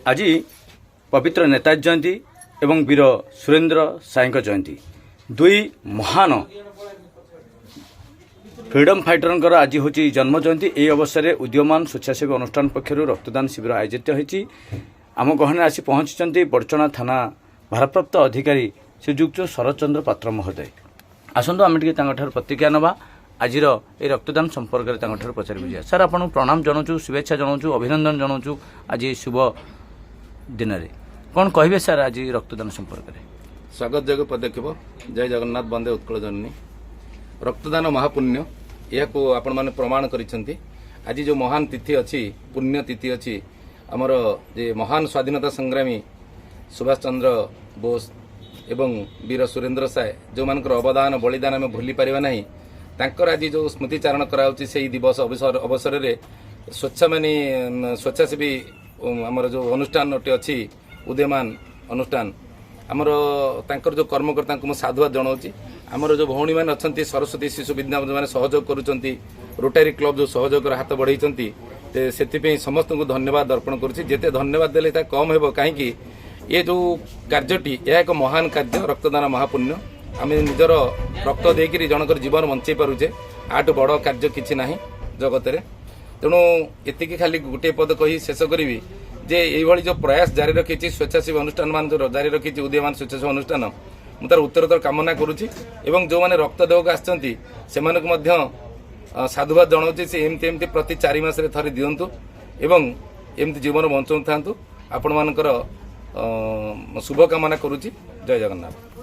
आज पवित्र नेताजी जयंती एवं वीर सुरेंद्र साई जयंती दुई महान फ्रीडम फाइटर आज हूँ जन्म जयंती। यह अवसर में उदीयमान स्वेच्छासेवी अनुष्ठान पक्षर रक्तदान शिविर आयोजित होती। आम गहन आसी पहुंची बड़चना थाना भारप्राप्त अधिकारी श्रीजुक्त शरद चंद्र पात्र महोदय। आसतु आम टे प्रतिज्ञा नवा आज रक्तदान संपर्क में पचार बुझा। सर आपको प्रणाम जनाऊँ, शुभेच्छा जनाऊँ, अभिनंदन जनाऊँ आज शुभ दिन में कौन कहे सर आज रक्तदान संपर्क में? स्वागत जोग्य पदक्षेप। जय जगन्नाथ वंदे उत्कल जननी। रक्तदान महापुण्य यह आपण मैंने प्रमाण करिसेंती। आज जो महान तिथि अच्छी पुण्य तिथि अच्छी आमर जे महान स्वाधीनता संग्रामी सुभाष चंद्र बोस एवं वीर सुरेंद्र साय जो मान अवदान बलिदान आम भूली पारिबा नहीं। तांकर आज जो स्मृतिचारण कराउछि सेही दिवस अवसर रे स्वेच्छासेवी आमर जो अनुष्ठान अच्छी उदयमान अनुष्ठान आमर तांकर जो कर्मकर्ता को साधुवाद जनाऊँगी। आमर जो भौणी मैंने अच्छा सरस्वती शिशु विद्या मैंने सहयोग करुँच, रोटारी क्लब जो सहयोग हाथ बढ़ाई से समस्त को धन्यवाद अर्पण करुँची। जिते धन्यवाद देले ता कम हेबो, कहीं ये जो कार्यटी यह एक महान कार्य रक्तदान महापुण्य। आम निजर रक्त देकर जनकर जीवन बंचाई पारुचे, आठ बड़ कार्य किसी ना जगत में। तेणु एति खाली गोटे पद कही शेष करी जे ये जो प्रयास जारी रखी स्वेच्छासेवी अनुष्ठान मान जो जारी रखी उदयमान स्वेच्छासेवी अनुष्ठान मु तार उत्तरोत्तर कामना करुच्ची। एवं जो मैंने रक्त देवक आसती साधुवाद जनाऊँगी। से एमती प्रति 4 मास थरे दिंतु एवं एमती जीवन बचाऊ था। आपण मानकर शुभकामना करुच्ची। जय जगन्नाथ।